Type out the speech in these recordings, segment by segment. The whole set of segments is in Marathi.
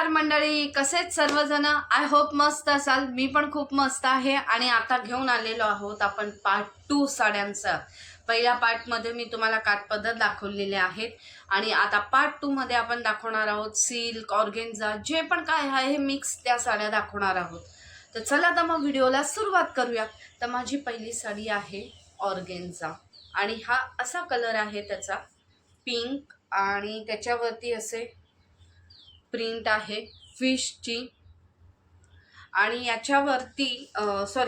नमस्कार मंडळी, कसेच सर्वजण. आय होप मस्त असाल. मी पण खूप मस्त आहे. आणि आता घेऊन आलेलो आहोत आपण पार्ट 2 साड्यांचा. पहिल्या पार्टमध्ये मी तुम्हाला काठपदर दाखवलेले आहेत आणि आता पार्ट 2 मध्ये आपण दाखवणार आहोत सिल्क, ऑर्गेन्झा, जे पण काय आहे मिक्स त्या साड्या दाखवणार आहोत. तर चला तर मग व्हिडिओला सुरुवात करूया. तर माझी पहिली साडी आहे ऑर्गेन्झा आणि हा असा कलर आहे त्याचा पिंक आणि त्याच्यावरती असे प्रिंट आहे फिशची. आणि याच्यावरती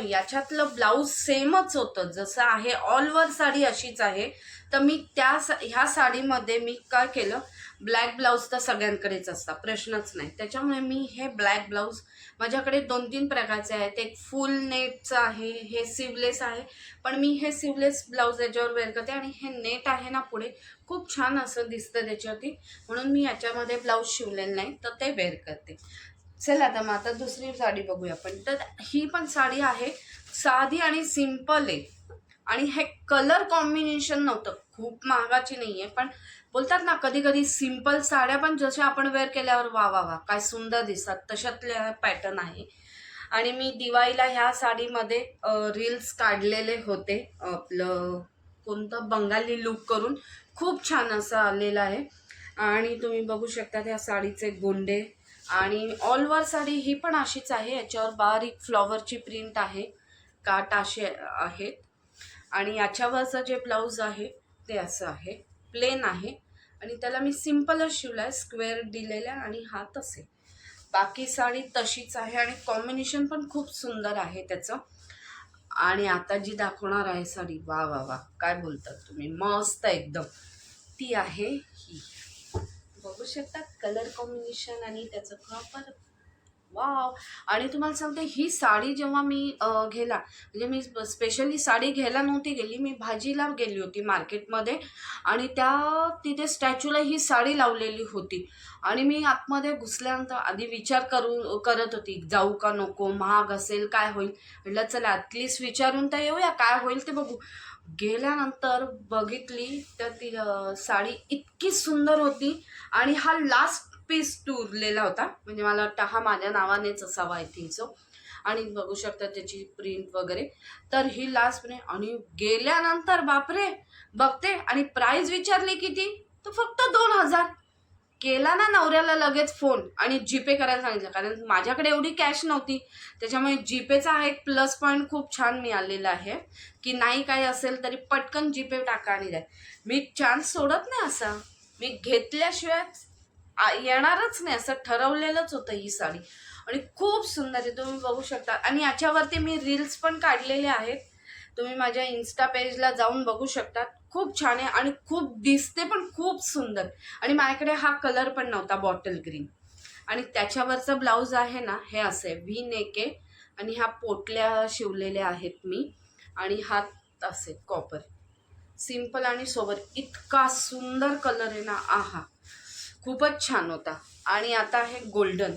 याच्यातलं ब्लाऊज सेमच होतं जसं आहे. ऑल ओव्हर साडी अशीच आहे. तर मी ह्या साडीमध्ये मी काय केलं, ब्लॅक ब्लाऊज तर सगळ्यांकडेच असता, प्रश्नच नाही. त्याच्यामुळे मी हे ब्लॅक ब्लाऊज, माझ्याकडे 2-3 प्रकारचे आहेत. एक फुल नेटचं आहे, हे सिवलेस आहे, पण मी हे सिवलेस ब्लाऊज याच्यावर वेअर करते. आणि हे नेट आहे ना पुढे, खूप छान असं दिसतं त्याच्यावरती, म्हणून मी याच्यामध्ये ब्लाऊज शिवलेलं नाही तर ते वेअर करते. चला तर मग आता दुसरी साडी बघूया आपण. तर ही पण साडी आहे, साधी आणि सिंपल आहे. आणि हे कलर कॉम्बिनेशन नव्हतं, खूप महागाची नाही आहे, पण बोलतात ना कधी कधी सिंपल साड्या पण जशा आपण वेअर केल्यावर वा वा वा काय सुंदर दिसतात, तशातले पॅटर्न आहे. आणि मी दिवाळीला ह्या साडीमध्ये रील्स काढलेले होते. आपलं कोणतं बंगाली लुक करून खूप छान असं आलेलं आहे. आणि तुम्ही बघू शकता त्या साडीचे गोंडे. आणि ऑल ओव्हर साडी ही पण अशीच आहे, याच्यावर बारीक फ्लॉवरची प्रिंट आहे, काट असे आहेत. आणि याच्यावरचं जे ब्लाऊज आहे ते असं आहे, प्लेन आहे. आणि त्याला मी सिम्पलच शिवला आहे, स्क्वेअर दिलेला आणि हात असे. बाकी साडी तशीच आहे आणि कॉम्बिनेशन पण खूप सुंदर आहे त्याचं. आणि आता जी दाखवणार आहे साडी, वा वा वा काय बोलतात तुम्ही, मस्त एकदम. ती आहे ही, बघू शकता कलर कॉम्बिनेशन आणि त्याचं प्रॉपर वाव. आणि तुम्हाला सांगते ही साडी जेव्हा मी घ्यायला, म्हणजे मी स्पेशली साडी घ्यायला नव्हती गेली, मी भाजीला गेली होती मार्केटमध्ये. आणि तिथे स्टॅच्यूला ही साडी लावलेली होती. आणि मी आतमध्ये घुसल्यानंतर आधी विचार करत होती जाऊ का नको, महाग असेल, काय होईल. म्हटलं चला ॲटलिस्ट विचारून तर येऊया, काय होईल ते बघू. गेल्यानंतर बघितली तर ती साडी इतकी सुंदर होती. आणि हा लास्ट पीस उरलेला होता, म्हणजे मला वाटतं हा माझ्या नावानेच असावा, आय थिंक सो. आणि बघू शकता त्याची प्रिंट वगैरे. तर ही लास्ट प्रिंट. आणि गेल्यानंतर बापरे बघते आणि प्राइस विचारली किती, तर फक्त 2000. केला ना नवऱ्याला लगेच फोन आणि जीपे करायला सांगितलं, कारण माझ्याकडे एवढी कॅश नव्हती. त्याच्यामुळे जीपेचा हा एक प्लस पॉईंट खूप छान मिळालेला आहे, की नाही काही असेल तरी पटकन जीपे टाका आणि द्या. मी चान्स सोडत नाही असा, मी घेतल्याशिवाय येणारच नाही असं ठरवलेलंच होतं ही साडी. आणि खूप सुंदर आहे, तुम्ही बघू शकता. आणि याच्यावरती मी रील्स पण काढलेले आहेत, तुम्ही माझ्या इन्स्टा पेजला जाऊन बघू शकता. खूप छान आहे आणि खूप दिसते पण खूप सुंदर. आणि माझ्याकडे हा कलर पण नव्हता, बॉटल ग्रीन. आणि त्याच्यावरचं ब्लाऊज आहे ना हे असे व्ही नेक आहे. आणि ह्या पोटल्या शिवलेल्या आहेत मी. आणि हात असे कॉपर, सिंपल आणि सोबर. इतका सुंदर कलर आहे ना, आहा खूपच छान होता. आणि आता आहे गोल्डन,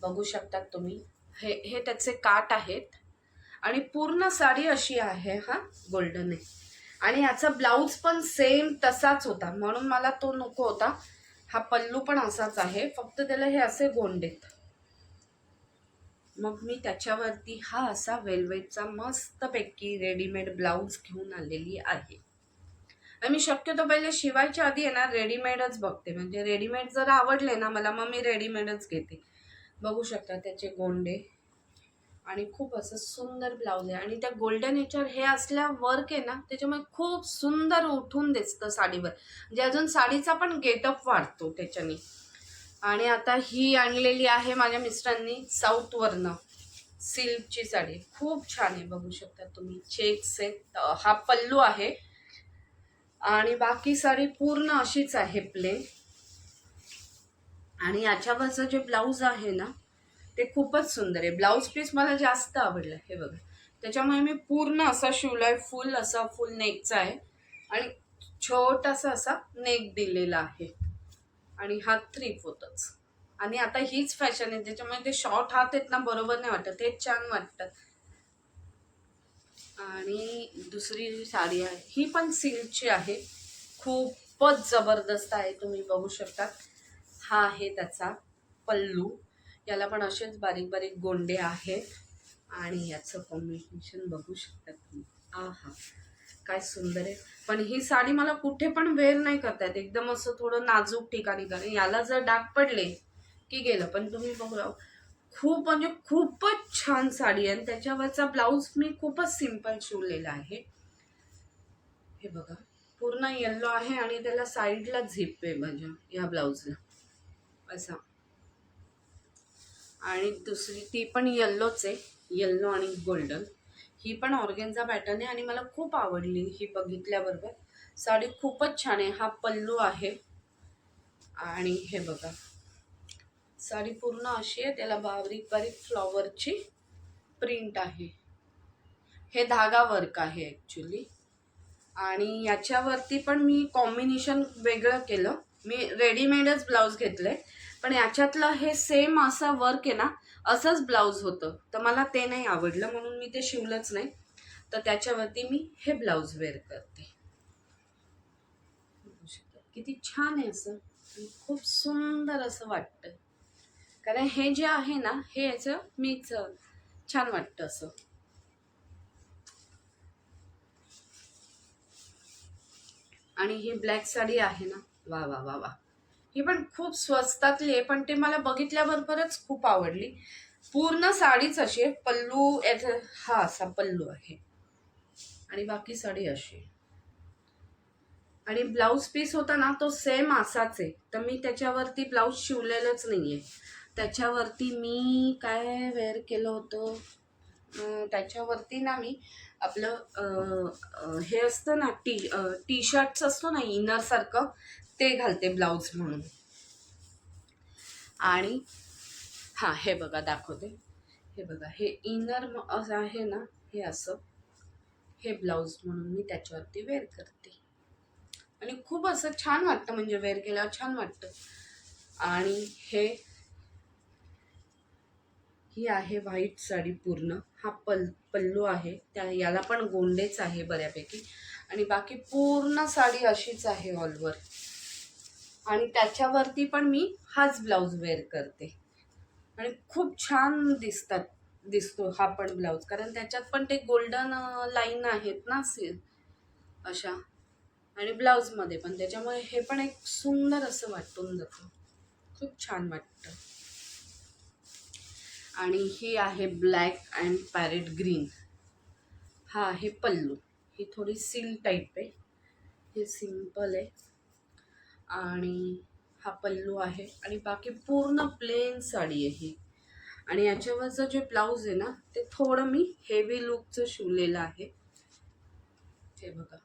बघू शकता तुम्ही. हे त्याचे काट आहेत. आणि पूर्ण साडी अशी आहे, हा गोल्डन आहे. आणि याचा ब्लाऊज पण सेम तसाच होता, म्हणून मला तो नको होता. हा पल्लू पण असाच आहे, फक्त त्याला हे असे गोंडेत. मग मी त्याच्यावरती हा असा वेल्वेटचा मस्तपैकी रेडीमेड ब्लाऊज घेऊन आलेली आहे. आणि मी शक्यतो पहिले शिवायच्या आधी आहे ना रेडीमेडच बघते, म्हणजे रेडीमेड जर आवडले ना मला, मग मी रेडीमेडच घेते. बघू शकता त्याचे गोंडे. आणि खूप असं सुंदर ब्लाऊज आहे. आणि त्या गोल्डन याच्यावर हे असल्या वर्क आहे ना, त्याच्यामुळे खूप सुंदर उठून दिसतं साडीवर, म्हणजे अजून साडीचा पण गेटअप वाढतो त्याच्याने. आणि आता ही आणलेली आहे माझ्या मिस्टरांनी साऊथवरनं, सिल्कची साडी खूप छान आहे, बघू शकता तुम्ही. चेक्स आहेत, हा पल्लू आहे. आणि बाकी साडी पूर्ण अशीच आहे, प्लेन. आणि याच्यावरचं जे ब्लाऊज आहे ना ते खूपच सुंदर आहे. ब्लाऊज पीस मला जास्त आवडलं, हे बघा. त्याच्यामुळे मी पूर्ण असा शिवलाय, फुल असा फुल नेकचा आहे. आणि छोटासा असा नेक दिलेला आहे. आणि हात 3/4. आणि आता हीच फॅशन आहे, त्याच्यामुळे ते शॉर्ट हात आहेत ना, बरोबर नाही वाटत, हे छान वाटतात. आणि दुसरी साडी आहे, ही पण सिल्कची आहे, खूप खूपच जबरदस्त आहे, तुम्ही बघू शकता. हा आहे त्याचा पल्लू. याला पण असेच बारीक बारीक गोंडे आहेत आणि याचं कॉम्बिनेशन बघू शकता तुम्ही. आहा, काय सुंदर आहे. पण ही साडी मला कुठे पण वेअर नाही करता येत, एकदम असं थोडं नाजूक ठिकाणी, कारण याला जर डाग पडले की गेलं. पण तुम्ही बघा, खूप म्हणजे खूपच छान साडी आहे. आणि त्याच्यावरचा ब्लाऊज मी खूपच सिंपल शिवलेला आहे. हे बघा, पूर्ण येल्लो आहे आणि त्याला साईडला झिप आहे माझ्या या ब्लाऊजला असा. आणि दुसरी ती पण येल्लोच आहे, येल्लो आणि गोल्डन. ही पण ऑर्गेन्झा पॅटर्न आहे आणि मला खूप आवडली ही बघितल्याबरोबर. साडी खूपच छान आहे. हा पल्लू आहे आणि हे बघा, साडी पूर्ण अशी आहे, त्याला बारीक बारीक फ्लॉवरची प्रिंट आहे. हे धागा वर्क आहे ॲक्च्युली. आणि याच्यावरती पण मी कॉम्बिनेशन वेगळं केलं. मी रेडीमेडच ब्लाऊज घेतले, पण याच्यातलं हे सेम असं वर्क आहे ना, असंच ब्लाऊज होतं, तर मला ते नाही आवडलं म्हणून मी ते शिवलंच नाही. तर त्याच्यावरती मी हे ब्लाऊज वेअर करते. किती छान आहे असं, खूप सुंदर असं वाटतं. कारण हे जे आहे ना, हे याचं मीच छान वाटतं असं. आणि ही ब्लॅक साडी आहे ना, वा वा वा वा, ही पण खूप स्वस्तातली आहे, पण ते मला बघितल्याबरोबरच खूप आवडली. पूर्ण साडीच अशी आहे, पल्लू याचा हा असा पल्लू आहे आणि बाकी साडी अशी. आणि ब्लाऊज पीस होता ना, तो सेम असाच आहे, तर मी त्याच्यावरती ब्लाऊज शिवलेलंच नाहीये. त्याच्यावरती मी काय वेअर केलं होतं, त्याच्यावरती ना मी आपलं हे असतं ना, टी शर्ट्स असतो ना इनर सारखं, ते घालते ब्लाऊज म्हणून. आणि हां, हे बघा दाखवते. हे बघा, हे इनर असं आहे ना, हे असं, हे ब्लाऊज म्हणून मी त्याच्यावरती वेअर करते आणि खूप असं छान वाटतं, म्हणजे वेअर केल्यावर छान वाटतं. आणि ही आहे व्हाईट साडी पूर्ण. हा पल्लू आहे, याला पण गोंडेच आहे बऱ्यापैकी. आणि बाकी पूर्ण साडी अशीच आहे ऑल ओव्हर. आणि त्याच्यावरती पण मी हाच ब्लाऊज वेअर करते आणि खूप छान दिसतो हा पण ब्लाऊज, कारण त्याच्यात पण ते गोल्डन लाईन आहेत ना अशा, आणि ब्लाऊजमध्ये पण, त्याच्यामुळे हे पण एक सुंदर असं वाटून जातं, खूप छान वाटतं. आणि ही आहे ब्लॅक अँड पॅरेट ग्रीन. हा आहे पल्लू. ही थोडी सिल टाईप आहे, हे सिंपल आहे. आणि हा पल्लू आहे आणि बाकी पूर्ण प्लेन साडी आहे ही. आणि याच्यावरचं जे ब्लाऊज आहे ना, ते थोडं मी हेवी लुकचं शिवलेलं आहे. हे बघा,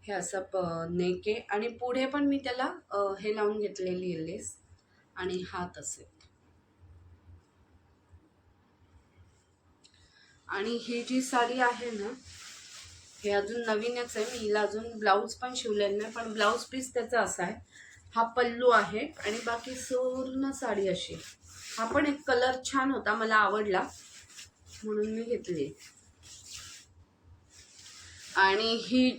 हे असं नेक आहे आणि पुढे पण मी त्याला हे लावून घेतलेली आहे लेस, आणि हात असे. आणि ही जी साडी आहे ना, हे अजून नवीनच आहे, मी हिला अजून ब्लाऊज पण शिवलेलं नाही, पण ब्लाऊज पीस त्याचा असा आहे. हा पल्लू आहे आणि बाकी पूर्ण साडी अशी. हा पण एक कलर छान होता, मला आवडला म्हणून मी घेतली. आणि ही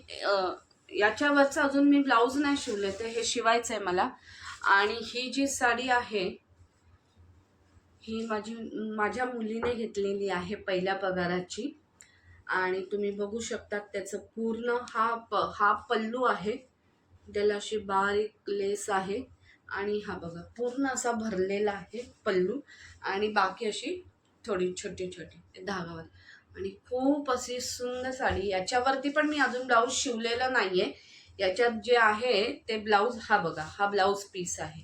याच्यावरचं अजून मी ब्लाऊज नाही शिवले, तर हे शिवायचं आहे मला. आणि ही जी साडी आहे, ही माझ्या मुलीने घेतलेली आहे पहिल्या पगाराची. आणि तुम्ही बघू शकता त्याचं पूर्ण हा पल्लू आहे, त्याला अशी बारीक लेस आहे. आणि हा बघा, पूर्ण असा भरलेला आहे पल्लू, आणि बाकी अशी थोडी छोटी छोटी धागावर. आणि खूप अशी सुंदर साडी. याच्यावरती पण मी अजून ब्लाऊज शिवलेलं नाहीये. याच्यात जे आहे ते ब्लाऊज, हा बघा, हा ब्लाऊज पीस आहे,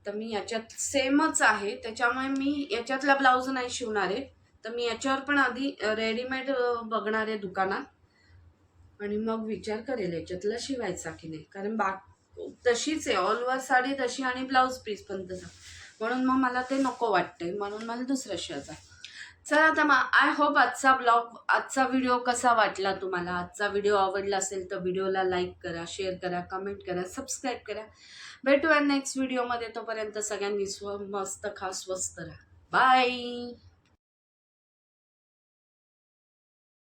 तर मी याच्यात सेमच आहे, त्याच्यामुळे मी याच्यातला ब्लाऊज नाही शिवणार आहे. तर मी याच्यावर पण आधी रेडीमेड बघणार आहे दुकानात आणि मग विचार करेल याच्यातला शिवायचा की नाही, कारण तशीच आहे ऑल ओव्हर साडी तशी आणि ब्लाऊज पीस पण तसा, म्हणून मग मला ते नको वाटतंय, म्हणून मला दुसरा शिवायचा. चला आता मग आय होप आजचा व्हिडिओ कसा वाटला तुम्हाला. आजचा व्हिडिओ आवडला असेल तर व्हिडिओला लाईक करा, शेअर करा, कमेंट करा, सबस्क्राईब करा. भेटूया नेक्स्ट व्हिडिओमध्ये. तोपर्यंत सगळ्यांनी मस्त खा, स्वस्त राहा. बाय.